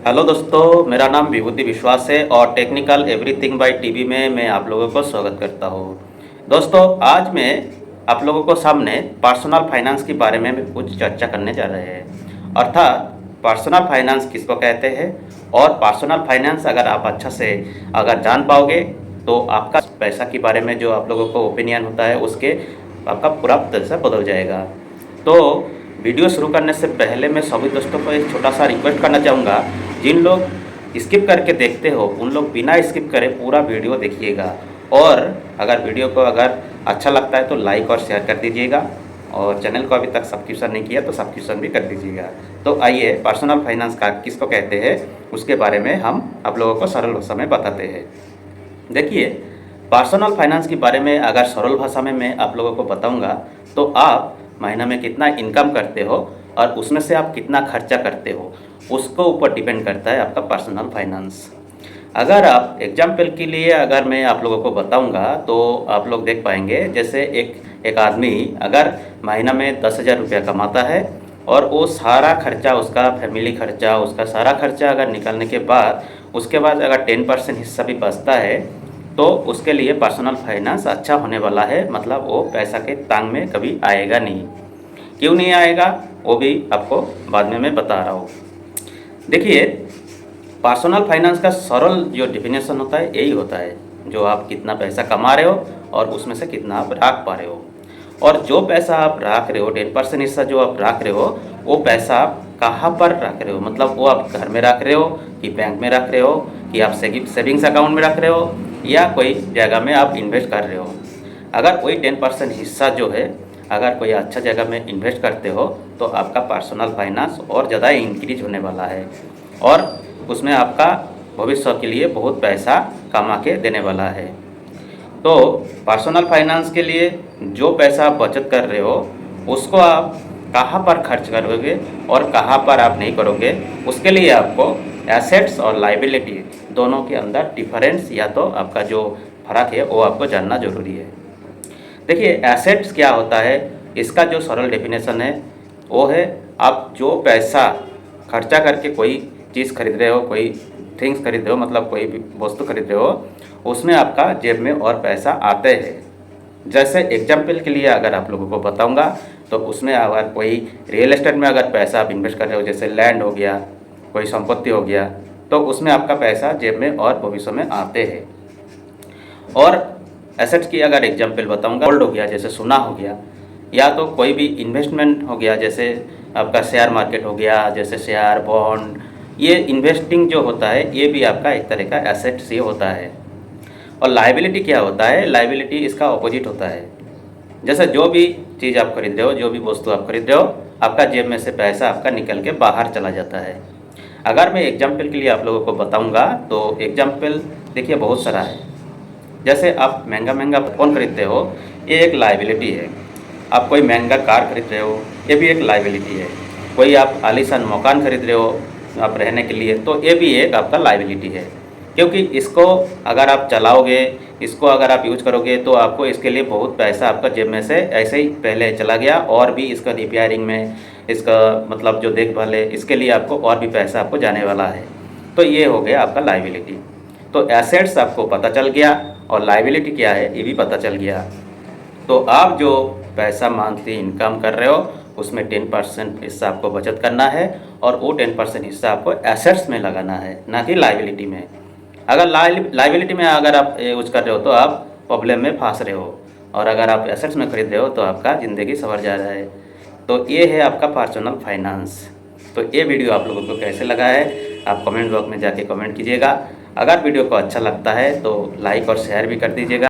Hello दोस्तों, मेरा नाम विभूति विश्वास है और टेक्निकल एवरीथिंग बाय टीवी में मैं आप लोगों को स्वागत करता हूँ। दोस्तों, आज मैं आप लोगों को सामने पर्सनल फाइनेंस के बारे में कुछ चर्चा करने जा रहे हैं। अर्थात पर्सनल फाइनेंस किसको कहते हैं और पर्सनल फाइनेंस अगर आप अच्छा से अगर जान पाओगे तो आपका पैसा के बारे में जो आप लोगों को ओपिनियन होता है उसके आपका पूरा तरह से बदल जाएगा। तो वीडियो शुरू करने से पहले मैं सभी दोस्तों को एक छोटा सा रिक्वेस्ट करना चाहूँगा। जिन लोग स्किप करके देखते हो उन लोग बिना स्किप करे पूरा वीडियो देखिएगा और अगर वीडियो को अगर अच्छा लगता है तो लाइक और शेयर कर दीजिएगा और चैनल को अभी तक सब्सक्रिप्शन नहीं किया तो सब्सक्रिप्शन भी कर दीजिएगा। तो आइए पर्सनल फाइनेंस का किसको कहते हैं उसके बारे में हम आप लोगों को सरल भाषा में बताते हैं। देखिए, पर्सनल फाइनेंस के बारे में अगर सरल भाषा में मैं आप लोगों को बताऊंगा तो आप महीना में कितना इनकम करते हो और उसमें से आप कितना खर्चा करते हो उसको ऊपर डिपेंड करता है आपका पर्सनल फाइनेंस। अगर आप एग्जाम्पल के लिए अगर मैं आप लोगों को बताऊंगा तो आप लोग देख पाएंगे, जैसे एक आदमी अगर महीना में 10,000 रुपया कमाता है और वो सारा खर्चा उसका फैमिली खर्चा उसका सारा खर्चा अगर निकालने के बाद उसके बाद अगर 10% हिस्सा भी बचता है तो उसके लिए पर्सनल फाइनेंस अच्छा होने वाला है। मतलब वो पैसा के तांग में कभी आएगा नहीं। क्यों नहीं आएगा वो भी आपको बाद में मैं बता रहा हूँ। देखिए, पर्सनल फाइनेंस का सरल जो डेफिनेशन होता है यही होता है, जो आप कितना पैसा कमा रहे हो और उसमें से कितना आप रख पा रहे हो। और जो पैसा आप रख रहे हो 10% हिस्सा जो आप रख रहे हो वो पैसा आप कहाँ पर रख रहे हो, मतलब वो आप घर में रख रहे हो कि बैंक में रख रहे हो कि आप सेविंग्स अकाउंट में रख रहे हो या कोई जगह में आप इन्वेस्ट कर रहे हो। अगर कोई 10% हिस्सा जो है अगर कोई अच्छा जगह में इन्वेस्ट करते हो तो आपका पर्सनल फाइनेंस और ज़्यादा इंक्रीज होने वाला है और उसमें आपका भविष्य के लिए बहुत पैसा कमा के देने वाला है। तो पर्सनल फाइनेंस के लिए जो पैसा आप बचत कर रहे हो उसको आप कहाँ पर खर्च करोगे और कहाँ पर आप नहीं करोगे, उसके लिए आपको एसेट्स और लाइबिलिटी दोनों के अंदर डिफरेंस या तो आपका जो फर्क है वो आपको जानना ज़रूरी है। देखिए, एसेट्स क्या होता है, इसका जो सरल डेफिनेशन है वो है आप जो पैसा खर्चा करके कोई चीज़ खरीद रहे हो, कोई थिंग्स खरीद रहे हो, मतलब कोई भी वस्तु खरीद रहे हो, उसमें आपका जेब में और पैसा आते हैं। जैसे एग्जाम्पल के लिए अगर आप लोगों को बताऊंगा तो उसमें अगर कोई रियल एस्टेट में अगर पैसा आप इन्वेस्ट कर रहे हो, जैसे लैंड हो गया, कोई संपत्ति हो गया, तो उसमें आपका पैसा जेब में और भविष्य में आते हैं। और एसेट्स की अगर एग्जाम्पल बताऊंगा, गोल्ड हो गया, जैसे सोना हो गया, या तो कोई भी इन्वेस्टमेंट हो गया, जैसे आपका शेयर मार्केट हो गया, जैसे शेयर बॉन्ड, ये इन्वेस्टिंग जो होता है ये भी आपका एक तरह का एसेट्स ही होता है। और लाइबिलिटी क्या होता है, लाइबिलिटी इसका ऑपोजिट होता है। जैसे जो भी चीज़ आप खरीद रहे हो, जो भी वस्तु आप खरीद रहे हो, आपका जेब में से पैसा आपका निकल के बाहर चला जाता है। अगर मैं एग्जाम्पल के लिए आप लोगों को बताऊंगा तो एग्जाम्पल देखिए बहुत सारा है। जैसे आप महंगा महंगा फ़ोन खरीदते हो, ये एक लाइबिलिटी है। आप कोई महंगा कार खरीद रहे हो, ये भी एक लाइबिलिटी है। कोई आप आलीशान मकान खरीद रहे हो आप रहने के लिए, तो ये भी एक आपका लाइबिलिटी है। क्योंकि इसको अगर आप चलाओगे, इसको अगर आप यूज करोगे तो आपको इसके लिए बहुत पैसा आपका जेब में से ऐसे ही पहले चला गया और भी इसका रिपेयरिंग में, इसका मतलब जो देखभाल है, इसके लिए आपको और भी पैसा आपको जाने वाला है। तो ये हो गया आपका लाइबिलिटी। तो एसेट्स आपको पता चल गया और लाइबिलिटी क्या है ये भी पता चल गया। तो आप जो पैसा मंथली इनकम कर रहे हो उसमें 10% हिस्सा आपको बचत करना है और वो 10% हिस्सा आपको एसेट्स में लगाना है, ना कि लाइबिलिटी में। अगर लाइबिलिटी में अगर आप यूज कर रहे हो तो आप प्रॉब्लम में फंस रहे हो, और अगर आप एसेट्स में खरीद रहे हो तो आपका ज़िंदगी संवर जा रहा है। तो ये है आपका पर्सनल फाइनेंस। तो ये वीडियो आप लोगों को कैसे लगा है आप कमेंट बॉक्स में जाके कमेंट कीजिएगा। अगर वीडियो को अच्छा लगता है तो लाइक और शेयर भी कर दीजिएगा।